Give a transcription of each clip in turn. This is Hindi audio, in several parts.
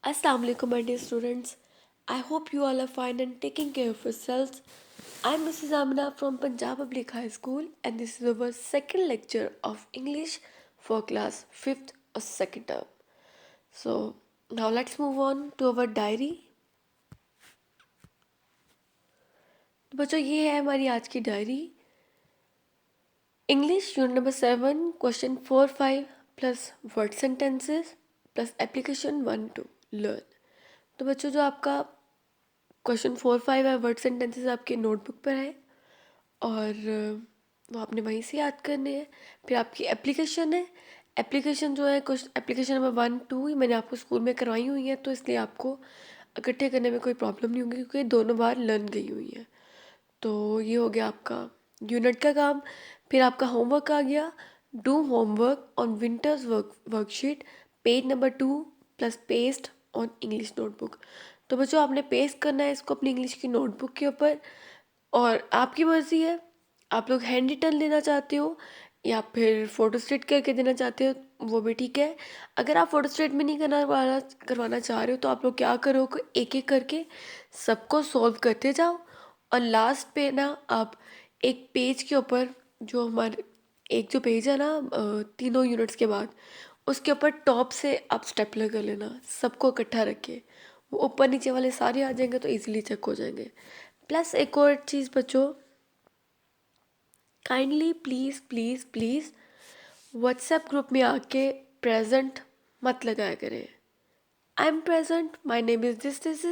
Assalamu alaikum, my dear students. I hope you all are fine and taking care of yourselves. I'm Mrs. Amina from Punjab Public High School, and this is our second lecture of English for class 5th or 2nd term. So, now let's move on to our diary. तो बच्चों ये है हमारी आज की diary. English unit number 7 question 4-5 plus word sentences plus application 1-2 learn. तो बच्चों जो आपका क्वेश्चन 4-5 है वर्ड सेंटेंसेस आपके नोटबुक पर है और वो आपने वहीं से याद करने हैं. फिर आपकी एप्लीकेशन है. एप्लीकेशन जो है कुछ एप्लीकेशन नंबर 1-2 मैंने आपको स्कूल में करवाई हुई है, तो इसलिए आपको इकट्ठे करने में कोई प्रॉब्लम नहीं होगी क्योंकि दोनों बार लर्न गई हुई है. तो ये हो गया आपका यूनिट का काम. फिर आपका होमवर्क आ गया. Do homework on winters worksheet page number 2 plus paste on English notebook. तो बच्चों आपने पेस्ट करना है इसको अपनी इंग्लिश की नोटबुक के ऊपर और आपकी मर्ज़ी है. आप लोग हैंड रिटन लेना चाहते हो या फिर फ़ोटो स्टेट करके देना चाहते हो वो भी ठीक है. अगर आप फ़ोटो स्टेट में नहीं करवाना चाह रहे हो तो आप लोग क्या करो कि एक एक करके सबको सॉल्व करते जाओ और लास्ट पे ना आप एक पेज के ऊपर जो हमारे एक जो पेज है ना तीनों यूनिट्स के बाद उसके ऊपर टॉप से आप स्टेपलर कर लेना सबको इकट्ठा रख के. वो ऊपर नीचे वाले सारे आ जाएंगे तो इजीली चेक हो जाएंगे. प्लस एक और चीज़ बच्चों, kindly please please please WhatsApp group में आके प्रेजेंट मत लगाया करें. I am present, my name is this is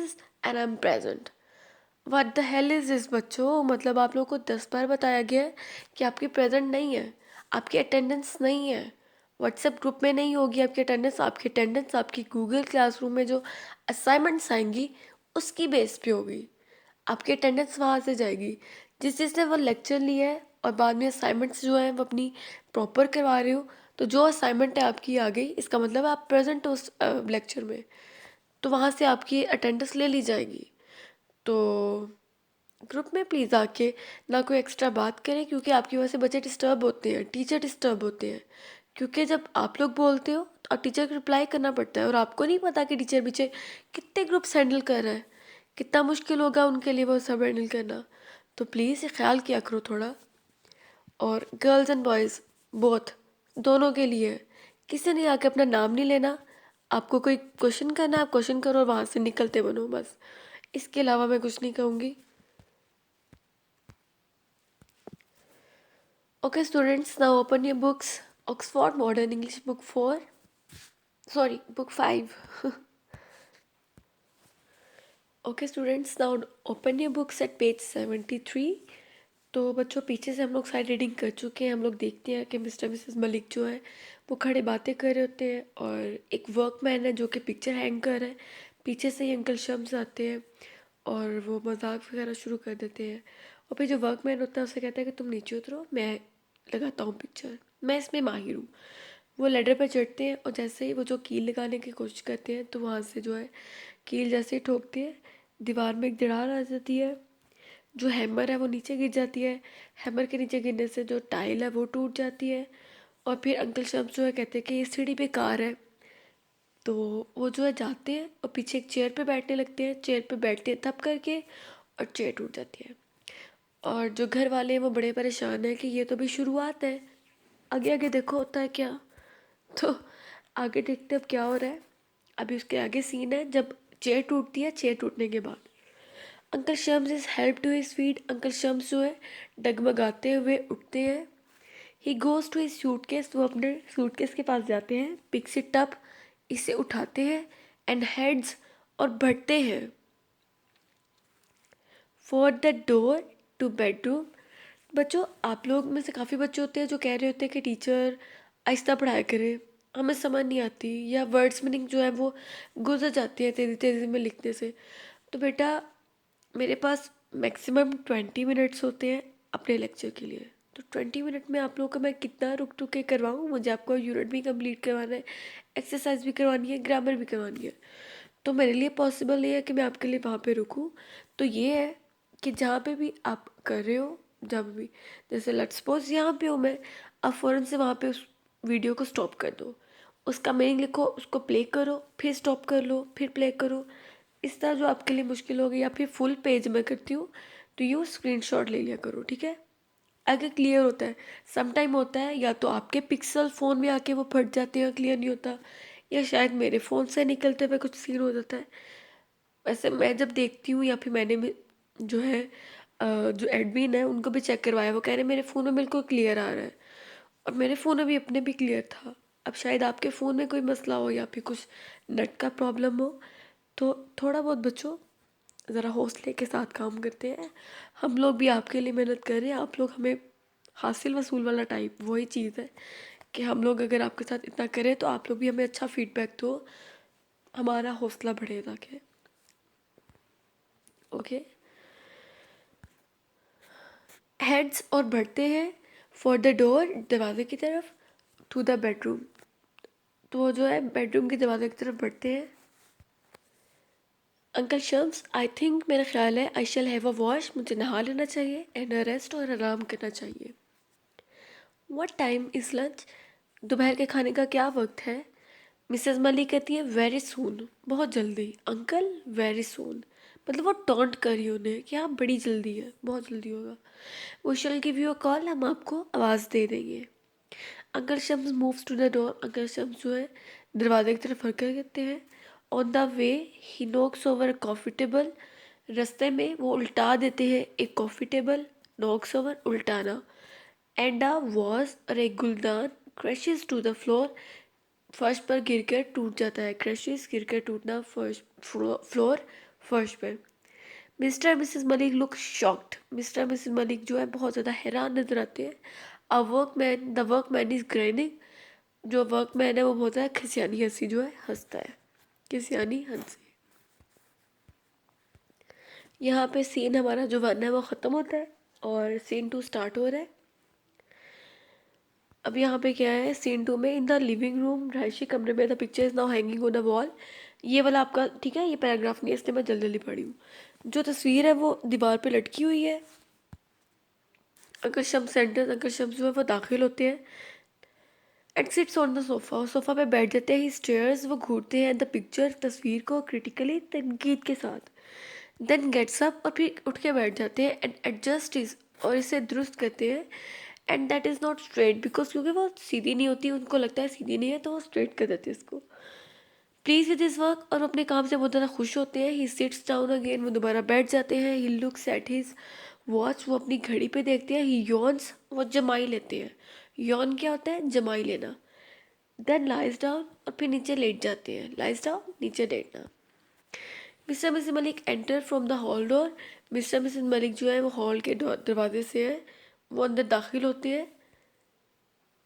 and I am present. What the hell is this बच्चों. मतलब आप लोगों को 10 बार बताया गया है कि आपकी प्रेजेंट नहीं है, आपकी अटेंडेंस नहीं है. व्हाट्सएप ग्रुप में नहीं होगी आपकी अटेंडेंस आपकी गूगल क्लासरूम में जो असाइनमेंट्स आएंगी उसकी बेस पे होगी. आपकी अटेंडेंस वहाँ से जाएगी. जिसने वो लेक्चर लिया है और बाद में असाइनमेंट्स जो हैं वो अपनी प्रॉपर करवा रहे हो, तो जो असाइनमेंट है आपकी आ गई इसका मतलब आप प्रेजेंट हो उस लेक्चर में, तो वहाँ से आपकी अटेंडेंस ले ली जाएगी. तो ग्रुप में प्लीज़ आके ना कोई एक्स्ट्रा बात करें क्योंकि आपकी वजह से बच्चे डिस्टर्ब होते हैं, टीचर डिस्टर्ब होते हैं. क्योंकि जब आप लोग बोलते हो तो टीचर को रिप्लाई करना पड़ता है और आपको नहीं पता कि टीचर पीछे कितने ग्रुप्स हैंडल कर रहा है, कितना मुश्किल होगा उनके लिए वो सब हैंडल करना. तो प्लीज़ ये ख्याल किया करो थोड़ा. और गर्ल्स एंड बॉयज़ बोथ दोनों के लिए किसी ने आके अपना नाम नहीं लेना. आपको कोई क्वेश्चन करना है आप क्वेश्चन करो और वहाँ से निकलते बनो बस. इसके अलावा मैं कुछ नहीं कहूँगी. Okay, students, now open your books. Oxford Modern English Book 4. Sorry, Book 5. Okay, students, now open your books at page 73. तो बच्चों पीछे से हम लोग सारी रीडिंग कर चुके हैं. हम लोग देखते हैं कि मिस्टर मिसेस मलिक जो है वो खड़े बातें कर रहे होते हैं और एक वर्कमैन है जो कि पिक्चर हैंग कर रहा है. पीछे से ही अंकल शम्स आते हैं और वो मजाक वगैरह शुरू कर देते हैं. और फिर जो वर्कमैन होता है उसे कहता है कि तुम नीचे उतरो, मैं लगाता हूँ पिक्चर, मैं इसमें माहिर हूँ. वो लेडर पर चढ़ते हैं और जैसे ही वो जो कील लगाने की कोशिश करते हैं तो वहाँ से जो है कील जैसे ही ठोकते हैं दीवार में एक दरार आ जाती है. जो हैमर है वो नीचे गिर जाती है. हैमर के नीचे गिरने से जो टाइल है वो टूट जाती है. और फिर अंकल शम्स जो है कहते हैं कि ये सीढ़ी बेकार है. तो वो जो है जाते हैं और पीछे एक चेयर पे बैठने लगते हैं. चेयर पे बैठते हैं तब करके और चेयर टूट जाती है. और जो घर वाले हैं वो बड़े परेशान हैं कि ये तो भी शुरुआत है, आगे आगे देखो होता है क्या. तो आगे देखते अब क्या हो रहा है. अभी उसके आगे सीन है जब चेयर टूटती है. चेयर टूटने के बाद uncle Shams is help to his feet. Uncle Shams जो है डगमगाते हुए उठते हैं. He goes to his suitcase. वो अपने सूटकेस के पास जाते हैं. पिक्स इट अप, इसे उठाते हैं एंड हेड्स और बढ़ते हैं for the door two bedroom. बच्चों आप लोग में से काफ़ी बच्चे होते हैं जो कह रहे होते हैं कि टीचर आहिस्ता पढ़ाया करे, हमें समझ नहीं आती या वर्ड्स मीनिंग जो है वो गुजर जाती है तेज़ी तेज़ी में लिखने से. तो बेटा मेरे पास मैक्सिमम 20 मिनट्स होते हैं अपने लेक्चर के लिए. तो 20 मिनट में आप लोगों को मैं कितना रुक टुक के करवाऊँ. मुझे आपको यूनिट भी कंप्लीट करवाना है, एक्सरसाइज भी करवानी है, ग्रामर भी करवानी है. तो मेरे लिए पॉसिबल नहीं है कि मैं आपके लिए वहाँ पे रुकूँ. तो ये है कि जहाँ पे भी आप कर रहे हो, जहाँ पे भी जैसे लेट्स सपोज यहाँ पे हो मैं, आप फ़ौरन से वहाँ पे उस वीडियो को स्टॉप कर दो उसका मीनिंग लिखो, उसको प्ले करो, फिर स्टॉप कर लो, फिर प्ले करो। इस तरह जो आपके लिए मुश्किल होगी या फिर फुल पेज में करती हूँ तो यूँ स्क्रीनशॉट ले लिया करो, ठीक है। अगर क्लियर होता है, सम टाइम होता है या तो आपके पिक्सल फ़ोन में आके वो फट जाते हैं, क्लियर नहीं होता, या शायद मेरे फ़ोन से निकलते हुए कुछ सीन हो जाता है। वैसे मैं जब देखती हूँ या फिर मैंने भी जो है जो एडमिन है उनको भी चेक करवाया, वो कह रहे हैं मेरे फ़ोन में बिल्कुल क्लियर आ रहा है, और मेरे फ़ोन में भी अपने भी क्लियर था। अब शायद आपके फ़ोन में कोई मसला हो या फिर कुछ नेट का प्रॉब्लम हो, तो थोड़ा बहुत बच्चों ज़रा हौसले के साथ काम करते हैं। हम लोग भी आपके लिए मेहनत कर रहे हैं, आप लोग हमें हासिल वसूल वाला टाइप वही चीज़ है कि हम लोग अगर आपके साथ इतना करें तो आप लोग भी हमें अच्छा फीडबैक दो, हमारा हौसला बढ़े ताकि। ओके, हेड्स और बढ़ते हैं फॉर द डोर, दरवाजे की तरफ, टू द बेडरूम। तो वो जो है बेडरूम के दरवाजे की तरफ बढ़ते हैं। अंकल शम्स, आई थिंक, मेरा ख्याल है, आई शैल हैव अ वॉश, मुझे नहा लेना चाहिए, एंड अ रेस्ट और आराम करना चाहिए। व्हाट टाइम इज़ लंच, दोपहर के खाने का क्या वक्त है। मिसेस मलिक कहती है वेरी सून, बहुत जल्दी। अंकल, वेरी सून, मतलब वो टॉन्ट कर रही उन्हें कि हाँ बड़ी जल्दी है, बहुत जल्दी होगा। We shall give you a call, हम आपको आवाज़ दे देंगे। Uncle Shams moves to the door, uncle Shams जो है दरवाजे की तरफ हरकत करते हैं। On the way he knocks over a coffee table, रास्ते में वो उल्टा देते हैं एक कॉफ़ी टेबल, नॉक्स ओवर उल्टाना। एंड अ वॉज, और एक गुलदान, क्रैशेस टू द फ्लोर, फर्श पर गिरकर टूट जाता है। क्रैशेस, गिरकर टूटना, फर्श, फ्लोर, फर्श पर। Mister missus Malik look shocked, mister missus Malik जो है बहुत ज़्यादा हैरान नजर आते हैं। A workman, the workman is grinning, जो वर्कमैन है वो बहुत ज़्यादा खिसियानी हंसी जो है हंसता है, खिसियानी हंसी। यहाँ पे सीन हमारा जो 1 है वो ख़त्म होता है और सीन 2 स्टार्ट हो रहा है। अब यहाँ पे क्या है, सीन 2 में, इन द लिविंग रूम, रहायशी कमरे में, the picture is now hanging on the wall. ये वाला आपका ठीक है, ये पैराग्राफ नहीं है इसलिए मैं जल्दी जल्दी पढ़ी हूँ। जो तस्वीर है वो दीवार पे लटकी हुई है। अगर शम्स सेंटर, अगर शम्स जो है वो दाखिल होते हैं। And sits on the sofa, और सोफ़ा पे बैठ जाते हैं। ही स्टेयर्स, वो घूरते हैं द पिक्चर, तस्वीर को, क्रिटिकली, तनकीद के साथ। देन गेट्स अप, और फिर उठ के बैठ जाते हैं। एंड एडजस्ट इज, और इसे दुरुस्त करते हैं। And that is not straight, because क्योंकि वो सीधी नहीं होती, उनको लगता है सीधी नहीं है तो वो स्ट्रेट कर देते हैं इसको। प्लीज विद दिस वर्क, और अपने काम से बहुत ज़्यादा खुश होते हैं। ही सिट्स डाउन अगेन, वो दोबारा बैठ जाते हैं। He looks at his watch, वो अपनी घड़ी पे देखते हैं। ही यॉन्स, वो जमाई लेते हैं। यॉन क्या होता है, जमाई लेना। देन लाइज डाउन, और फिर नीचे लेट जाते हैं। लाइज डाउन, नीचे लेटना। Mister missus Malik enter from the hall door, mister missus Malik जो है वो हॉल के दरवाजे से है, वो अंदर दाखिल होते हैं।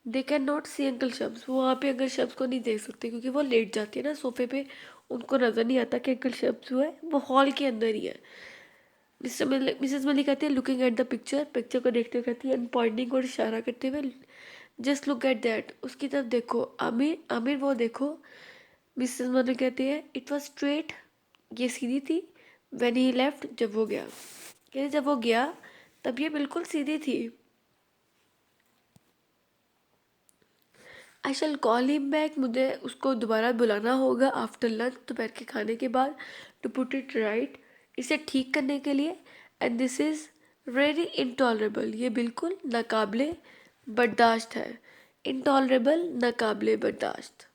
They can not see uncle Shams, वो वहाँ पे अंकल शम्स को नहीं देख सकते क्योंकि वो लेट जाती है ना सोफे पे, उनको नज़र नहीं आता कि अंकल शम्स जो है वो हॉल के अंदर ही है। मिस्टर मलिक, मिसेस मलिक कहती है looking at the picture, picture को देखते हुए कहती है, पॉइंटिंग और इशारा करते हुए, जस्ट लुक एट दैट, उसकी तरफ देखो। आमिर, आमिर वो देखो। मिसेस मलिक कहती है इट वॉज स्ट्रेट, ये सीधी थी। व्हेन ही लेफ्ट, जब वो गया, कहते जब वो गया तब ये बिल्कुल सीधी थी। आई शैल कॉल हिम बैक, मुझे उसको दोबारा बुलाना होगा आफ्टर लंच, दोपहर के खाने के बाद, टू पुट इट राइट, इसे ठीक करने के लिए। And this is very intolerable, ये बिल्कुल नाकाबिले बर्दाश्त है। इनटॉलरेबल, नाकाबिले बर्दाश्त।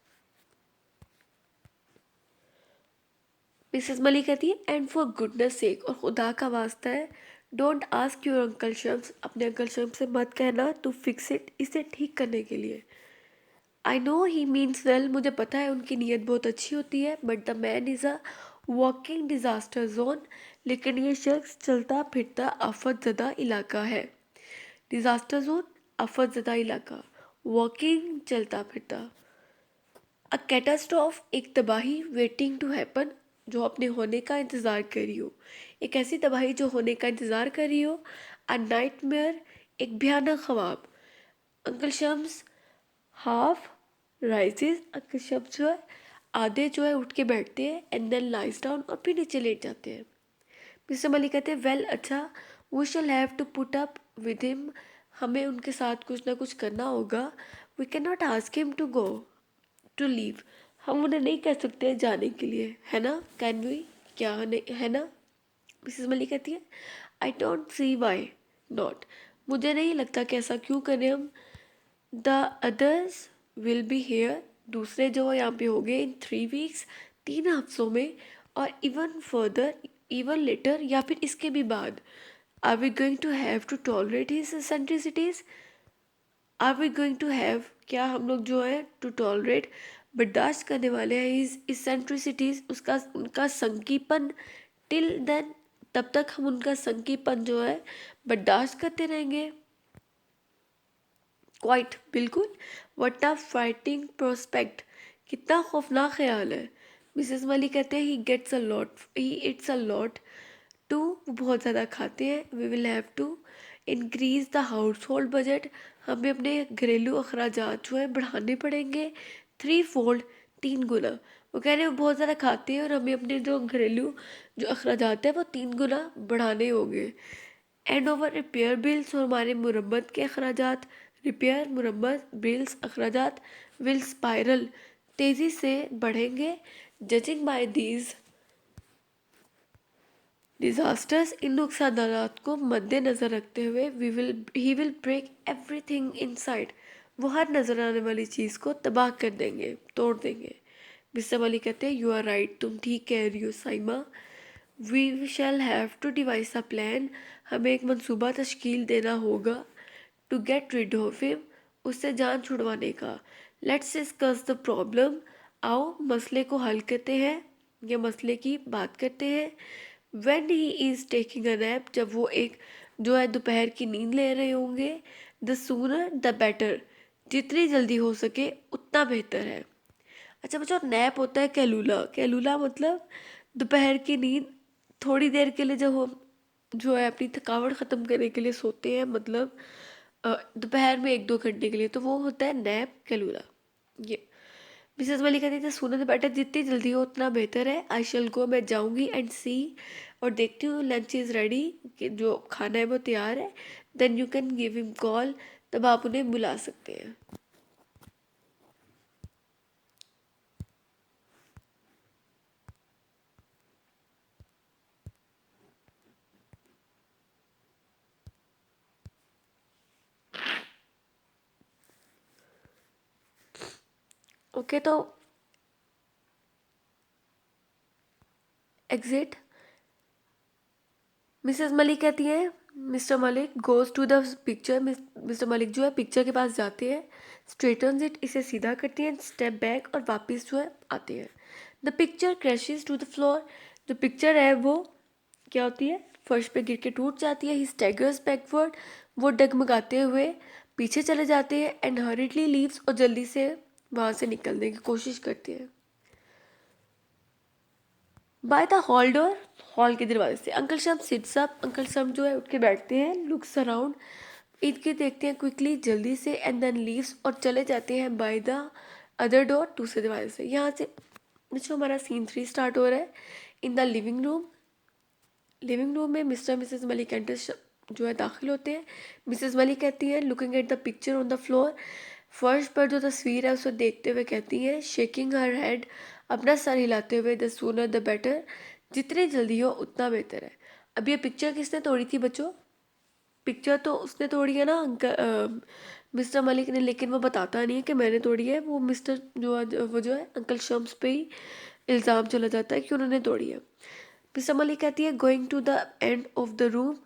मिसेस मलिक कहती है एंड फॉर गुडनेस सेक, और खुदा का वास्ता है, don't ask your uncle Shams, अपने अंकल शम्स से मत कहना टू फिक्स इट, इसे ठीक करने के लिए। I know he means well, मुझे पता है उनकी नीयत बहुत अच्छी होती है, but the man is a walking disaster zone, लेकिन ये शख्स चलता फिरता आफत ज़दा इलाका है। डिज़ास्टर जोन, आफत ज़दा इलाका, वॉकिंग, चलता फिरता। अ कैटास्ट्रॉफ, एक तबाही, वेटिंग टू हैपन, जो अपने होने का इंतज़ार कर रही हो, एक ऐसी तबाही जो होने का इंतज़ार कर रही हो। अ नाइटमेयर, एक भयानक ख्वाब। Uncle Shams half rises, uncle Shams जो है आधे जो है उठ के बैठते हैं। एंड देन लाइज डाउन, और फिर नीचे लेट जाते हैं। मिस्टर मलिक कहते हैं वेल, अच्छा, we shall have to put up with him, हमें उनके साथ कुछ ना कुछ करना होगा। We can not ask him to go to leave, हम उन्हें नहीं कह सकते जाने के लिए, है ना, कैन वी, क्या नहीं है ना। मिसेस मलिक कहती है I don't see why not, मुझे नहीं लगता कि ऐसा क्यों करें हम। The others will be here, दूसरे जो यहाँ पे हो गए इन 3 वीक्स, 3 हफ्तों में, और इवन फर्दर, इवन लेटर, या फिर इसके भी बाद। Are we going to have to tolerate his eccentricities, are we going to have, क्या हम लोग जो है टू टॉलरेट, बर्दाश्त करने वाले हैं हिज इसेंट्रिसिटीज, उसका उनका संकीपन, टिल देन, तब तक हम उनका संकीपन जो है बर्दाश्त करते रहेंगे। क्वाइट, बिल्कुल। व्हाट अ फ्राइटिंग प्रोस्पेक्ट, कितना खौफनाक ख्याल है। मिसेस मली कहते हैं he gets a lot, he eats a lot too, वो बहुत ज़्यादा खाते हैं। We will have to increase the household budget, हमें अपने घरेलू अखराजात जो है बढ़ाने पड़ेंगे। 3 फोल्ड, 3 गुना। वो कह रहे हैं वो बहुत ज़्यादा खाते हैं और हमें अपने जो घरेलू जो अखराजात है वो 3 गुना बढ़ाने होंगे। एंड ओवर रिपेयर बिल्स, और हमारे मुरम्मत के अखराजात, रिपेयर, मुरम्मत, बिल्स, अखराजात, विल स्पाइरल, तेज़ी से बढ़ेंगे। जजिंग बाय दीज डिजास्टर्स, इन नुकसानात को मद्देनज़र रखते हुए, he will break everything inside, वो हर नज़र आने वाली चीज़ को तबाह कर देंगे, तोड़ देंगे। मिस्टर अली कहते हैं यू आर राइट, तुम ठीक कह रही हो Saima. We shall have to devise a plan, हमें एक मंसूबा तश्कील देना होगा। To get rid of him, उससे जान छुड़वाने का। लेट्स डिस्कस द प्रॉब्लम, आओ मसले को हल करते हैं, या मसले की बात करते हैं। When he is taking a nap, जब वो एक जो है दोपहर की नींद ले रहे होंगे। द सूनर द बेटर, जितनी जल्दी हो सके उतना बेहतर है। अच्छा बच्चों, नैप होता है कैलूला, कैलूला मतलब दोपहर की नींद, थोड़ी देर के लिए जब हम जो है अपनी थकावट ख़त्म करने के लिए सोते हैं, मतलब दोपहर में 1-2 घंटे के लिए, तो वो होता है नैप कैलूला। ये मिसेस मलिक कहती थी सुनो तो बेटा, जितनी जल्दी हो उतना बेहतर है। आई शल गो, मैं जाऊंगी एंड सी, और देखती हूँ लंच इज़ रेडी, कि जो खाना है वो तैयार है। Then you can give him call, तब आप उन्हें बुला सकते हैं। ओके, तो एग्जिट। मिसेस मलिक कहती है Mr Malik goes to the picture, Mr Malik जो है पिक्चर के पास जाते हैं। स्ट्रेटन्स इट, इसे सीधा करती हैं, स्टेप बैक, और वापस जो है आते हैं। The picture crashes to the floor, जो पिक्चर है वो क्या होती है, फर्श पे गिर के टूट जाती है। ही स्टैगर्स बैकवर्ड, वो डगमगाते हुए पीछे चले जाते हैं। एंड हरिडली लीव्स, और जल्दी से वहाँ से निकलने की कोशिश करते हैं। By the hall door, hall के दरवाजे से। अंकल शम सिट्स अप, अंकल शम जो है उठ के बैठते हैं। लुक्स अराउंड, ईद के देखते हैं क्विकली, जल्दी से। एंड देन लीव्स, और चले जाते हैं बाय द अदर डोर, दूसरे दरवाजे से। यहाँ से जो हमारा सीन 3 स्टार्ट हो रहा है। In the living room, living room में मिस्टर मिसेस मलिक एंटर जो है दाखिल होते हैं। मिसेस मलिक कहती हैं looking at the picture on the floor, फर्श पर जो तस्वीर है उसे देखते हुए कहती हैं, शेकिंग हर हेड, अपना सर हिलाते हुए, द सूनर द बेटर, जितनी जल्दी हो उतना बेहतर है। अब ये पिक्चर किसने तोड़ी थी बच्चों? पिक्चर तो उसने तोड़ी है ना अंकल मिस्टर मलिक ने, लेकिन वो बताता नहीं है कि मैंने तोड़ी है। वो मिस्टर वो जो है अंकल शम्स पे ही इल्ज़ाम चला जाता है कि उन्होंने तोड़ी है। मिस्टर मलिक कहती है going to the end of the room,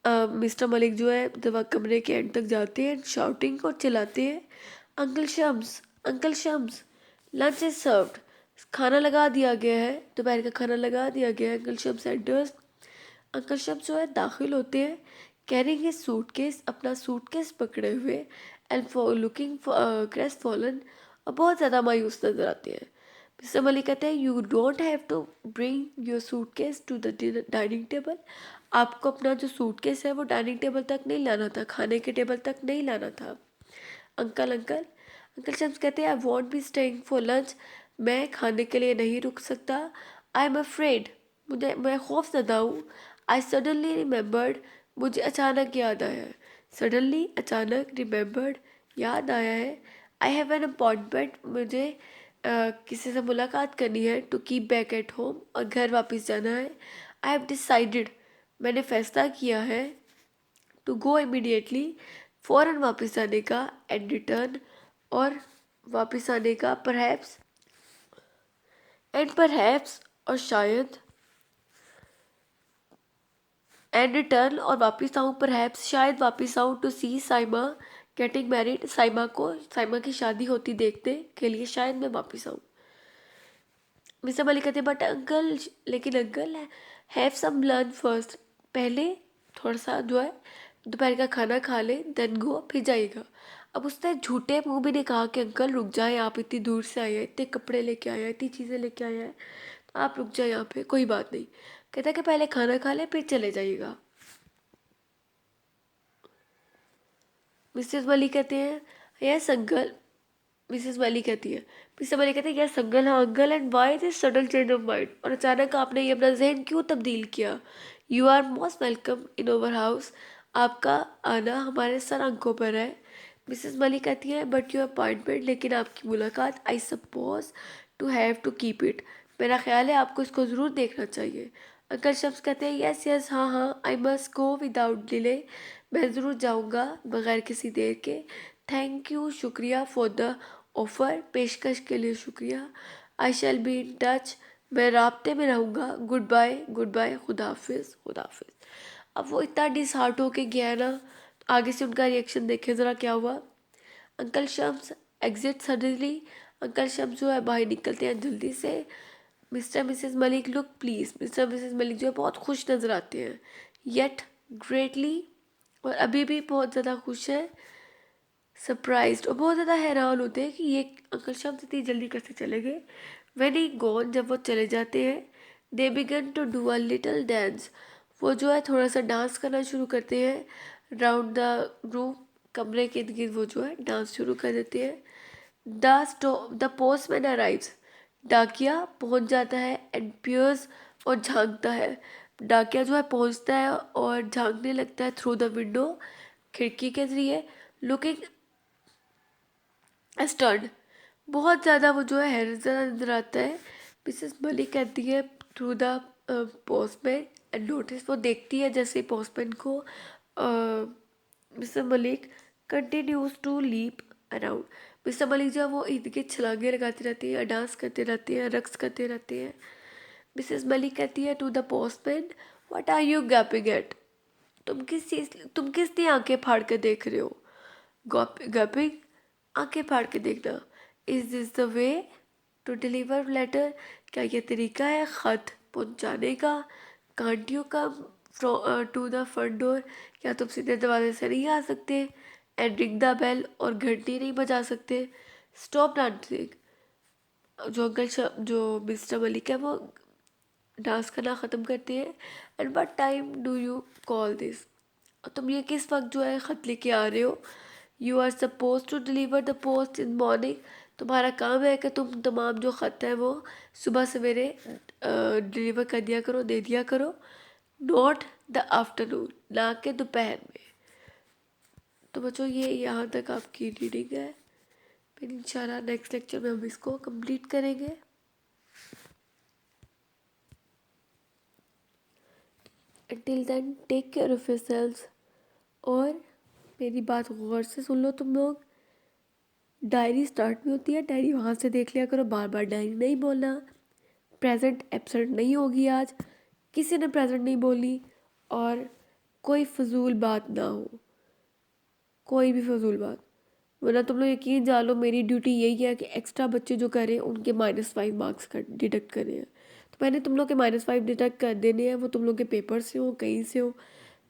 Mr Malik जो है दवा कमरे के एंड तक जाते हैं। शाउटिंग, और चिल्लाते हैं, uncle Shams, uncle Shams, lunch is served, खाना लगा दिया गया है, दोपहर का खाना लगा दिया गया है। Uncle Shams enters, uncle Shams जो है दाखिल होते हैं। कैरिंग हिज सूटकेस, अपना सूटकेस पकड़े हुए। And for looking crest fallen, और बहुत ज़्यादा मायूस नजर आते हैं। मिस्टर मलिक कहते हैं you don't have to bring your suitcase to the dining table, आपको अपना जो सूटकेस है वो डाइनिंग टेबल तक नहीं लाना था, खाने के टेबल तक नहीं लाना था। अंकल अंकल, अंकल शम्स कहते हैं I want be staying for lunch, मैं खाने के लिए नहीं रुक सकता। आई एम अफ्रेड, मैं खौफजदा हूँ। आई सडनली रिमेंबर्ड, मुझे अचानक याद आया। सडनली, अचानक, रिमेंबर्ड, याद आया है। आई हैव एन अपॉइंटमेंट, मुझे किसी से मुलाकात करनी है, to keep back at home, और घर वापस जाना है। आई हैव डिसाइडेड, मैंने फैसला किया है, टू गो इमीडिएटली, फ़ौरन वापस आने का, एंड रिटर्न, और वापस आने का, परहैप्स, एंड परहैप्स, और शायद, एंड रिटर्न, और वापस आऊँ, परहैप्स, शायद वापस आऊँ, to see Saima getting married, Saima की शादी होती देखने के लिए शायद मैं वापस आऊँ। मिस्टर मलिक कहते बट अंकल, लेकिन uncle, have some lunch first, पहले थोड़ा सा जो है दोपहर का खाना खा ले, देन गो, फिर जाइएगा। अब उसने झूठे मुंह भी नहीं कहा कि अंकल रुक जाए, आप इतनी दूर से आए हैं, इतने कपड़े लेके आए हैं, इतनी चीज़ें लेके आए हैं, तो आप रुक जाए यहाँ पे, कोई बात नहीं। कहता कि पहले खाना खा ले, फिर चले जाइएगा। मिसेस मलिक कहते हैं यस अंकल। मिसेस मलिक कहती है, मिस्टर मलिक कहते हैं यस अंकल, हाँ uncle, and why this sudden change of mind, और अचानक आपने ये अपना जहन क्यों तब्दील किया। You are most welcome in our house, आपका आना हमारे सर आंखों पर है। मिसेस मलिक कहती है बट योर अपॉइंटमेंट, लेकिन आपकी मुलाकात, I suppose to have to keep it, मेरा ख्याल है आपको इसको ज़रूर देखना चाहिए। अंकल शम्स कहते हैं यस यस, हाँ हाँ, I must go without delay, मैं ज़रूर जाऊँगा बगैर किसी देर के। थैंक यू, शुक्रिया, फॉर द ऑफ़र, पेशकश के लिए शुक्रिया। आई शैल बी इन टच, मैं राब्ते में रहूँगा। गुड बाय, खुदा हाफिज़, खुदा हाफिज़। अब वो इतना डिसहार्ट होके गया है ना, आगे से उनका रिएक्शन देखें ज़रा क्या हुआ। Uncle Shams exit suddenly, uncle Shams जो है बाहर निकलते हैं जल्दी से। Mister missus Malik look please, mister missus Malik जो है बहुत खुश नज़र आते हैं, येट ग्रेटली, और अभी भी बहुत ज़्यादा खुश है, सरप्राइज्ड, और बहुत ज़्यादा हैरान होते हैं कि ये अंकल शम्स इतनी जल्दी कैसे चले गए। व्हेन ही गॉन, जब वो चले जाते हैं, they begin to do a little dance, वो जो है थोड़ा सा डांस करना शुरू करते हैं राउंड द रूम, कमरे के इर्द गिर्द वो जो है डांस शुरू कर देते हैं। द पोस्टमैन अराइव्स, डाकिया पहुंच जाता है, एंड पियर्स, और झांकता है। डाकिया जो है पहुंचता है और झांकने लगता है थ्रू द विंडो, खिड़की के जरिए, लुकिंग स्टर्ड, बहुत ज़्यादा वो जो है हैरत ज़्यादा नजर आता है। मिसेस मलिक कहती है through the postman and notice, वो देखती है जैसे पोस्टमैन को। Mr Malik continues to leap around, Mr Malik जो है वो इर्द गिर्द छलांगे लगाते रहते हैं, डांस करते रहते हैं, रक्स करते रहते हैं। मिसेस मलिक कहती है to the postman, what are you gaping at, तुम किस लिए आंखें फाड़ कर देख रहे हो। गैपिंग, आंखें फाड़ के देखना। Is this the way to deliver letter, क्या ये तरीका है ख़त पहुंचाने का। Can't you come to the front door, क्या तुम सीधे दरवाजे से नहीं आ सकते। एंड रिंग द बेल, और घंटी नहीं बजा सकते। स्टॉप डांसिंग, जो मिस्टर मलिक है वो डांस करना ख़त्म करते हैं। And what time do you call this, तुम ये किस वक्त जो है ख़त लेके आ रहे हो। You are suppose to deliver the post in morning, तुम्हारा काम है कि तुम तमाम जो ख़त है वो सुबह सवेरे डिलीवर कर दिया करो, दे दिया करो। नॉट द आफ्टरनून, ना के दोपहर में। तो बच्चों ये यहाँ तक आपकी रीडिंग है, फिर इंशाल्लाह नेक्स्ट लेक्चर में हम इसको कंप्लीट करेंगे। Until then, take care of yourselves, और मेरी बात गौर से सुन लो तुम लोग। डायरी स्टार्ट में होती है, डायरी वहाँ से देख लिया करो, बार बार डायरी नहीं बोलना। प्रेजेंट एब्सेंट नहीं होगी आज, किसी ने प्रेजेंट नहीं बोली, और कोई फजूल बात ना हो, कोई भी फजूल बात, वरना तुम लोग यकीन जान लो मेरी ड्यूटी यही है कि एक्स्ट्रा बच्चे जो करें उनके -5 मार्क्स कर डिडक्ट करने हैं। तो मैंने तुम लोग के -5 डिडक्ट कर देने हैं, वो तुम लोग के पेपर से हो, कहीं से हो,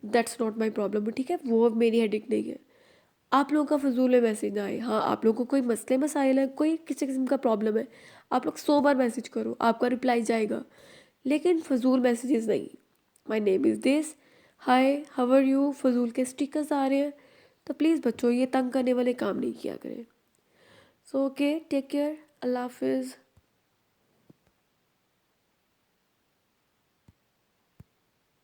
दैट्स नॉट माई प्रॉब्लम, ठीक है, वो मेरी हेडिक नहीं है। आप लोगों का फजूल में मैसेज ना आए। हाँ, आप लोगों को कोई मसले मसाइल है, कोई किसी किस्म का प्रॉब्लम है, आप लोग 100 बार मैसेज करो, आपका रिप्लाई जाएगा, लेकिन फजूल मैसेजेस नहीं। My name is this, hi how are you, फजूल के स्टिकर्स आ रहे हैं, तो प्लीज़ बच्चों ये तंग करने वाले काम नहीं किया करें। सो ओके, टेक केयर, अल्लाह हाफिज़।